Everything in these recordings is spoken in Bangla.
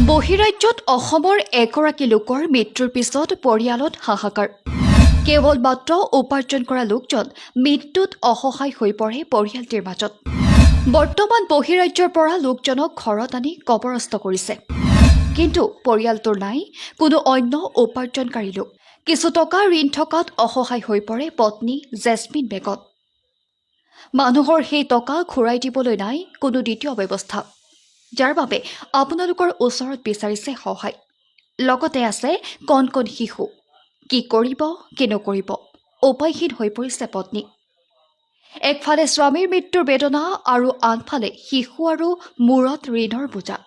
বহিৰাজ্যত অসমৰ এগৰাকী লোকৰ মৃত্যুৰ পিছত পৰিয়ালত হাহাকাৰ। কেৱল মাত্ৰ উপাৰ্জন কৰা লোকজন মৃত্যুত অসহায় হৈ পৰে পৰিয়ালটিৰ মাজত। বৰ্তমান বহিৰাজ্যৰ পৰা লোকজনক ঘৰত আনি কবৰস্থ কৰিছে। কিন্তু পৰিয়ালটোৰ নাই কোনো অন্য উপাৰ্জনকাৰী লোক। কিছু টকা ঋণ থকাত অসহায় হৈ পৰে পত্নী জেছমিন বেগম। মানুহৰ সেই টকা ঘূৰাই দিবলৈ নাই কোনো দ্বিতীয় ব্যৱস্থা, যাৰ বাবে আপোনালোকৰ ওচৰত বিচাৰিছে সহায়। লগতে আছে কণ কণ শিশু। কি কৰিব কি নকৰিব উপায়হীন হৈ পৰিছে পত্নী। একফালে স্বামীৰ মৃত্যুৰ বেদনা আৰু আনফালে শিশু আৰু মূৰত ঋণৰ বোজা,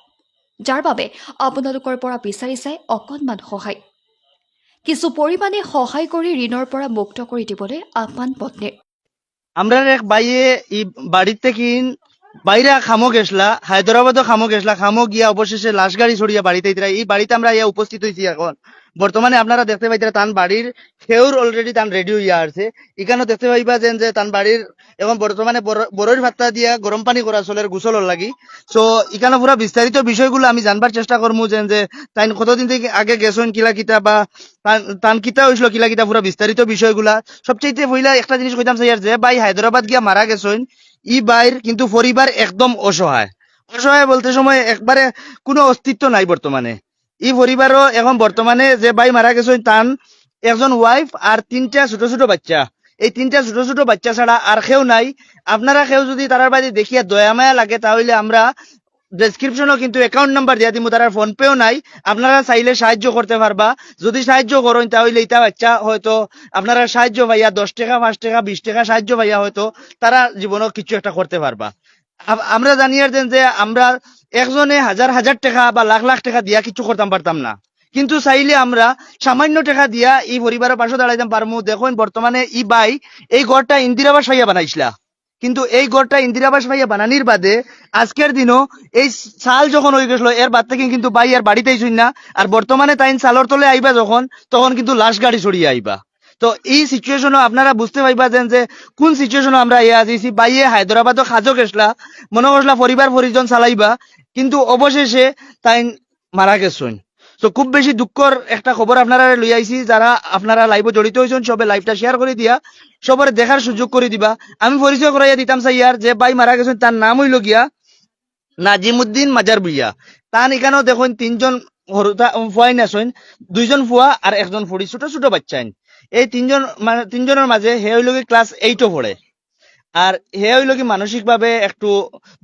যাৰ বাবে আপোনালোকৰ পৰা বিচাৰিছে অকণমান সহায়। কিছু পৰিমাণে সহায় কৰি ঋণৰ পৰা মুক্ত কৰি দিবলৈ আহ্বান পত্নীৰ। আমরা এক বাইয়ে ই বাড়ির থেকে বাইরে খামো গেছলা, হায়দ্রাবাদও খামো গেছলা, খামো গিয়া অবশেষে লাশ গাড়ি ছড়িয়ে বাড়িতে ইতরা এই বাড়িতে আমরা ইয়া উপস্থিত হয়েছি এখন। বর্তমানে আপনারা দেখতে পাইতেরা তান বাড়ির খেউর অলরেডি তান রেডি হইয়া আছে। এখানেও দেখতে পাইবা যে তান বাড়ির এখন বর্তমানে বড়ইর ভাত্তা দিয়া গরম পানি করা চলের গোসলর লাগি। সো এখানে পুরা বিস্তারিত বিষয়গুলো আমি জানবার চেষ্টা করবো যে তাই কতদিন থেকে আগে গেছেন কিলা কিতা বা তান কিতা হয়েছিল কিলা কিতা পুরা বিস্তারিত বিষয়গুলা। সবচেয়ে পহিলা একটা জিনিস কইতাম চাই যে ভাই হায়দ্রাবাদ গিয়া মারা গেছেন ই বাইর কিন্তু পরিবার একদম অসহায়। অসহায় বলতে সময় একবারে কোনো অস্তিত্ব নাই বর্তমানে। ই পরিবারও এখন বর্তমানে যে ভাই মারা গেছেন তান একজন ওয়াইফ আর তিনটা ছোট ছোট বাচ্চা। এই তিনটা ছোট ছোট বাচ্চা ছাড়া আর কেউ নাই। আপনারা কেউ যদি তারার বাড়ি দেখিয়া দয়া মায়া লাগে তাহলে আমরা ডেসক্রিপশনও কিন্তু অ্যাকাউন্ট নাম্বার দিয়া দিব, তার ফোন পেও নাই। আপনারা চাইলে সাহায্য করতে পারবা। যদি সাহায্য করেন তাহলে এটা বাচ্চা হয়তো আপনারা সাহায্য পাইয়া 10 টাকা 5 টাকা 20 টাকা সাহায্য পাইয়া হয়তো তারা জীবনও কিছু একটা করতে পারবা। আমরা জানিয়ে দেন যে আমরা একজনে হাজার হাজার টাকা বা লাখ লাখ টাকা দিয়া কিছু করতাম পারতাম না, কিন্তু চাইলে আমরা সামান্য টাকা দিয়া এই পরিবারের পাশে দাঁড়াইতাম পারমু। দেখুন বর্তমানে ই বাই এই ঘরটা ইন্দিরাবাস ভাইয়া বানাইছিলা, কিন্তু এই ঘরটা ইন্দিরাবাস ভাইয়া বানানির বাদে আজকের দিনও এই সাল যখন হয়ে গেছিল এর বাদ থেকে কিন্তু ভাই আর বাড়িতেই শুন না। আর বর্তমানে তাই সালর তলে আইবা যখন তখন কিন্তু লাশ গাড়ি ছড়িয়ে আইবা। তো এই সিচুয়েশনও আপনারা বুঝতে পাইবা যে কোন সিচুয়েশনও আমরা ইয়ে আছি। বাইয়ে হায়দ্রাবাদও খাজো গেছলা, মনে করছিলা পরিবার পরিজন চালাইবা, কিন্তু অবশেষে তাই মারা গেছেন। তো খুব বেশি দুঃখর একটা খবর আপনারা লই আইছি। যারা আপনারা লাইভে জড়িত হয়েছেন সবে লাইভটা শেয়ার করে দিয়া সবার দেখার সুযোগ করে দিবা। আমি পরিচয় করাইয়া দিতাম চাই আর যে ভাই মারা গেছেন তার নাম হইল গিয়া নাজিমুদ্দিন মাজার বুইয়া। তান এখানেও দেখুন তিনজন ফুয়াইন আছেন, দুইজন ফুয়া আর একজন ফুড়ি ছোট ছোট বাচ্চাইন। এই তিনজনের মাঝে হে হইল কি ক্লাস 8ও পড়ে। আর হে হইল কি মানসিক ভাবে একটু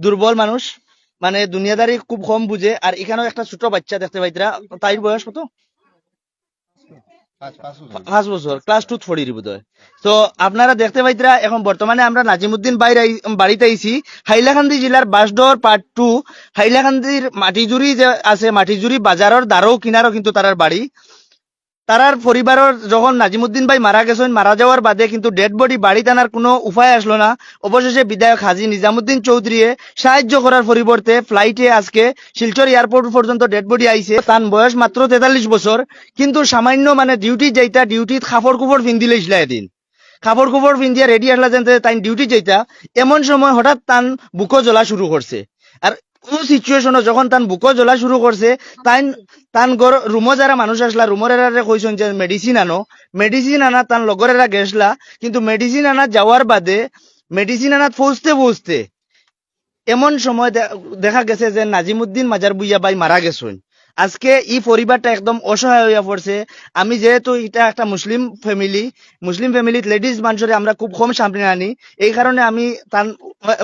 দুর্বল মানুষ, মানে দুনিয়াদারি খুব কম বুঝে। আর এখানেও একটা ছোট বাচ্চা দেখতে পাইতরা, তাইর বয়স কত? 5 বছর, ক্লাস 2 পড়ি বোধহয়। তো আপনারা দেখতে পাইতরা এখন বর্তমানে আমরা নাজিমুদ্দিন বাড়িতে আইছি হাইলাকান্দি জেলার বাসডোর পার্ট 2। হাইলাকান্দির মাটিজুরি যে আছে, মাটিজুরি বাজারের দ্বারও কিনারও কিন্তু তারার বাড়ি। তারার পরিবারের যখন নাজিমুদ্দিন ভাই মারা গেছেন, মারা যাওয়ার বাদে কিন্তু ডেড বডি বাড়িতে আনার কোনো উপায় আসলো না। অবশেষে বিধায়ক হাজী নিজামুদ্দিন চৌধুরীয়ে সাহায্য করার পরিবর্তে ফ্লাইটে আজকে শিলচর এয়ারপোর্ট পর্যন্ত ডেড বডি আইছে। তার বয়স মাত্র 43 বছর, কিন্তু সামান্য মানে ডিউটি যাইতা ডিউটিত কাপড় কুপড় পিন্ধিলে ইসলা এদিন কাপড় কুপড় পিন্ধিয়া রেডি আসলা যেন তাই ডিউটি যাইতা। এমন সময় হঠাৎ তান বুকো জ্বলা শুরু করছে। আর কোন সিচুয়েশনও যখন তান বুকো জ্বলা শুরু করছে তান রুমো যারা মানুষ আসলা রুমর এরা কইছেন যে মেডিসিন আনো। মেডিসিন আনা তান লগর এরা গেছলা, কিন্তু মেডিসিন আনা যাওয়ার বাদে মেডিসিন আনাত পৌঁছতে এমন সময় দেখা গেছে যে নাজিমুদ্দিন মাজার বুইয়া ভাই মারা গেছেন। আজকে এই পরিবারটা একদম অসহায় হইয়া পড়ছে। আমি যেহেতু এটা একটা মুসলিম ফ্যামিলিত লেডিজ মানুষরে আমরা খুব কম সামনে আনি, এই কারণে আমি তার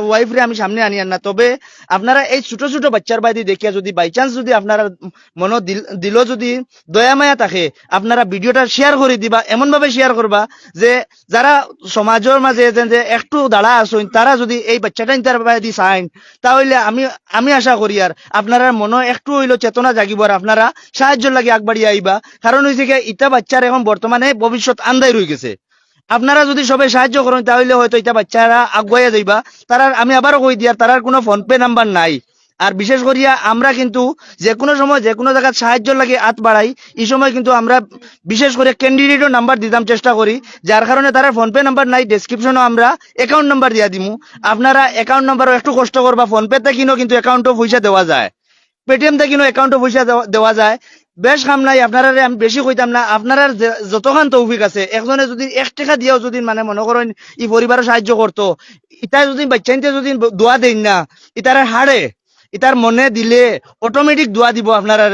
ওয়াইফরে আমি সামনে আনি না। তবে আপনারা এই ছোট ছোট বাচ্চার বাইরে দেখিয়া যদি বাই চান্স যদি আপনারা মনে দিল যদি দয়া মায়া থাকে, আপনারা ভিডিওটা শেয়ার করে দিবা। এমন ভাবে শেয়ার করবা যে যারা সমাজের মাঝে যে একটু দাঁড়া আসুন তারা যদি এই বাচ্চাটা ইন্টার বাইরে চাইন, তাহলে আমি আশা করি আর আপনারা মনে একটু হইলো চেতনা জাগিব আর আপনারা সাহায্য লাগে আগবাড়ি আইবা। কারণ হয়েছে কি ইটা বাচ্চার এখন বর্তমানে ভবিষ্যৎ আন্দাই রয়ে গেছে। আপনারা যদি সবাই সাহায্য করেন তাহলে হয়তো এটা বাচ্চারা আগুয়াইয়া যাইবা। তারা আমি আবারও কই দিয়ার তারার কোনো ফোন পে নাম্বার নাই। আর বিশেষ করিয়া আমরা কিন্তু যে কোনো সময় যে কোনো জায়গায় সাহায্য লাগে হাত বাড়াই। এই সময় কিন্তু আমরা বিশেষ করে ক্যান্ডিডেটও নাম্বার দিতাম চেষ্টা করি, যার কারণে তারা ফোন পে নাম্বার নাই। ডেসক্রিপশনও আমরা অ্যাকাউন্ট নাম্বার দিয়া দিমু। আপনারা অ্যাকাউন্ট নাম্বারও একটু কষ্ট করবা, ফোন পে থেকেও কিন্তু অ্যাকাউন্টও পয়সা দেওয়া যায়। পেটিএম থেকে অ্যাকাউন্টে পয়সা দেওয়া যায় বেশ কাম নাই আপনারা আমি বেশি কইতাম না আপনারা যতখান তৌফিক আছে একজনে যদি 1 টাকা দিয়েও যদি মানে মনে করেন ই পরিবারও সাহায্য করতো ইটা যদি বাচ্চাইতে যদি দোয়া দেন না ইতার হাড়ে ইতার মনে দিলে অটোমেটিক দোয়া দিব আপনারা